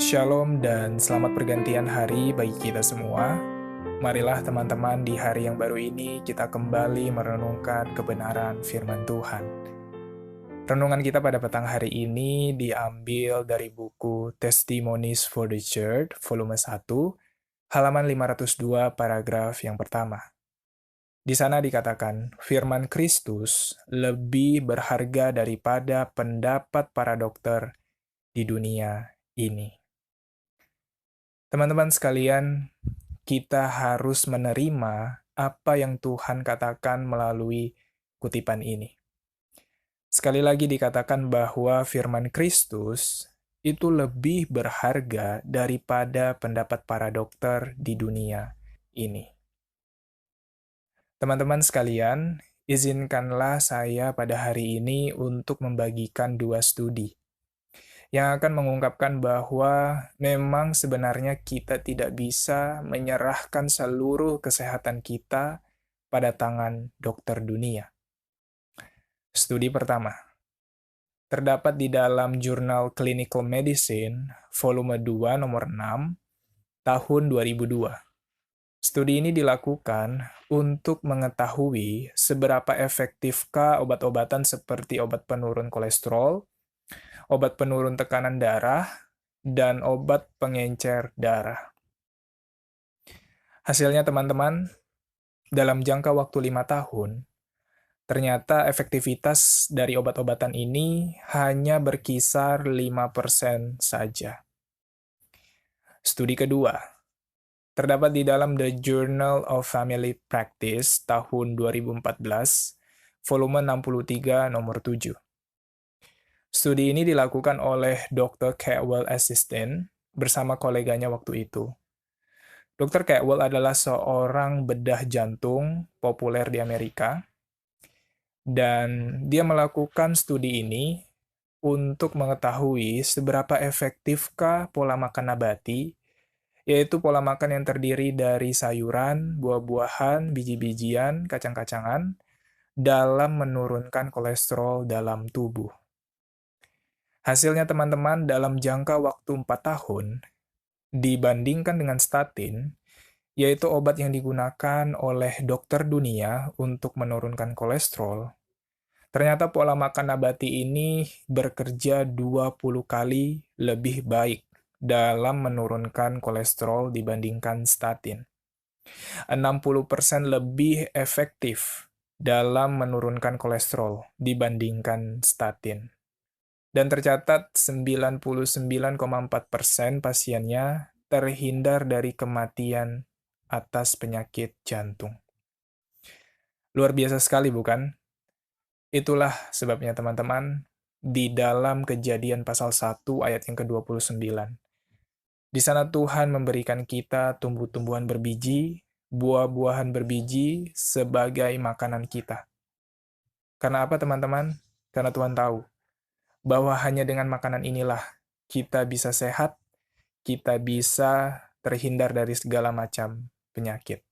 Shalom dan selamat pergantian hari bagi kita semua. Marilah teman-teman di hari yang baru ini kita kembali merenungkan kebenaran firman Tuhan. Renungan kita pada petang hari ini diambil dari buku Testimonies for the Church, volume 1, halaman 502, paragraf yang pertama. Di sana dikatakan, firman Kristus lebih berharga daripada pendapat para dokter di dunia ini. Teman-teman sekalian, kita harus menerima apa yang Tuhan katakan melalui kutipan ini. Sekali lagi dikatakan bahwa firman Kristus itu lebih berharga daripada pendapat para dokter di dunia ini. Teman-teman sekalian, izinkanlah saya pada hari ini untuk membagikan dua studi yang akan mengungkapkan bahwa memang sebenarnya kita tidak bisa menyerahkan seluruh kesehatan kita pada tangan dokter dunia. Studi pertama, terdapat di dalam jurnal Clinical Medicine, volume 2, nomor 6, tahun 2002. Studi ini dilakukan untuk mengetahui seberapa efektifkah obat-obatan seperti obat penurun kolesterol, obat penurun tekanan darah, dan obat pengencer darah. Hasilnya teman-teman, dalam jangka waktu 5 tahun, ternyata efektivitas dari obat-obatan ini hanya berkisar 5% saja. Studi kedua, terdapat di dalam The Journal of Family Practice tahun 2014, volume 63, nomor 7. Studi ini dilakukan oleh Dr. Caldwell Assistant bersama koleganya waktu itu. Dr. Caldwell adalah seorang bedah jantung populer di Amerika, dan dia melakukan studi ini untuk mengetahui seberapa efektifkah pola makan nabati, yaitu pola makan yang terdiri dari sayuran, buah-buahan, biji-bijian, kacang-kacangan, dalam menurunkan kolesterol dalam tubuh. Hasilnya teman-teman, dalam jangka waktu 4 tahun, dibandingkan dengan statin, yaitu obat yang digunakan oleh dokter dunia untuk menurunkan kolesterol, ternyata pola makan nabati ini bekerja 20 kali lebih baik dalam menurunkan kolesterol dibandingkan statin. 60% lebih efektif dalam menurunkan kolesterol dibandingkan statin. Dan tercatat 99,4% pasiennya terhindar dari kematian atas penyakit jantung. Luar biasa sekali, bukan? Itulah sebabnya teman-teman, di dalam Kejadian pasal 1 ayat yang ke-29. Di sana Tuhan memberikan kita tumbuh-tumbuhan berbiji, buah-buahan berbiji sebagai makanan kita. Karena apa teman-teman? Karena Tuhan tahu bahwa hanya dengan makanan inilah kita bisa sehat, kita bisa terhindar dari segala macam penyakit.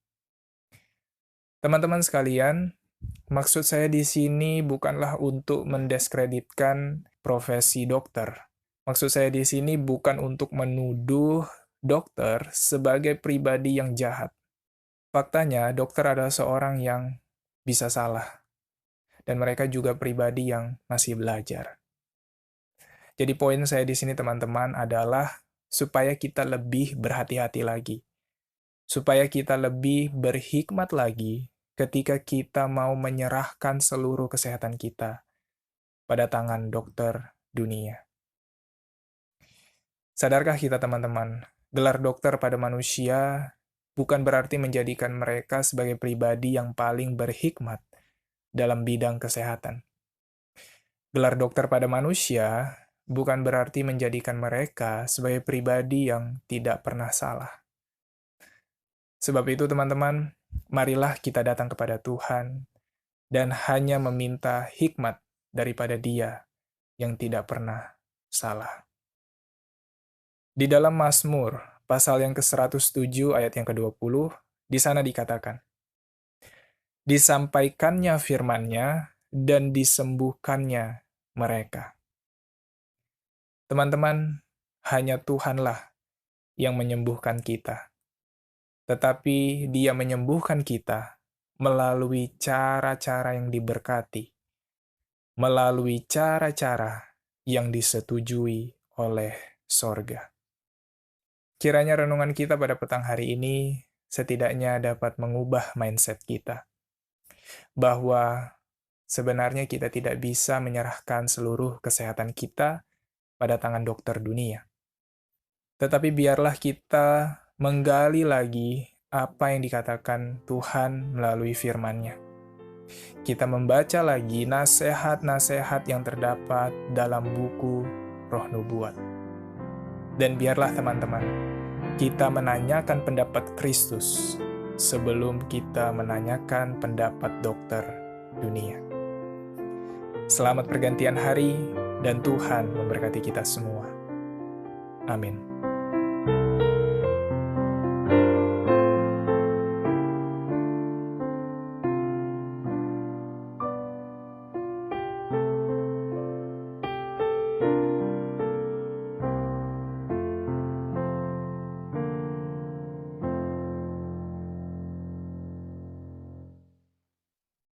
Teman-teman sekalian, maksud saya di sini bukanlah untuk mendiskreditkan profesi dokter. Maksud saya di sini bukan untuk menuduh dokter sebagai pribadi yang jahat. Faktanya, dokter adalah seorang yang bisa salah, dan mereka juga pribadi yang masih belajar. Jadi poin saya di sini teman-teman adalah supaya kita lebih berhati-hati lagi. Supaya kita lebih berhikmat lagi ketika kita mau menyerahkan seluruh kesehatan kita pada tangan dokter dunia. Sadarkah kita teman-teman, gelar dokter pada manusia bukan berarti menjadikan mereka sebagai pribadi yang paling berhikmat dalam bidang kesehatan. Gelar dokter pada manusia bukan berarti menjadikan mereka sebagai pribadi yang tidak pernah salah. Sebab itu teman-teman, marilah kita datang kepada Tuhan dan hanya meminta hikmat daripada Dia yang tidak pernah salah. Di dalam Mazmur, pasal yang ke-107 ayat yang ke-20, di sana dikatakan, disampaikannya firman-Nya dan disembuhkannya mereka. Teman-teman, hanya Tuhanlah yang menyembuhkan kita. Tetapi Dia menyembuhkan kita melalui cara-cara yang diberkati, melalui cara-cara yang disetujui oleh sorga. Kiranya renungan kita pada petang hari ini setidaknya dapat mengubah mindset kita, bahwa sebenarnya kita tidak bisa menyerahkan seluruh kesehatan kita pada tangan dokter dunia. Tetapi biarlah kita menggali lagi apa yang dikatakan Tuhan melalui firman-Nya. Kita membaca lagi nasihat-nasihat yang terdapat dalam buku Roh Nubuat. Dan biarlah teman-teman, kita menanyakan pendapat Kristus sebelum kita menanyakan pendapat dokter dunia. Selamat pergantian hari, dan Tuhan memberkati kita semua. Amin.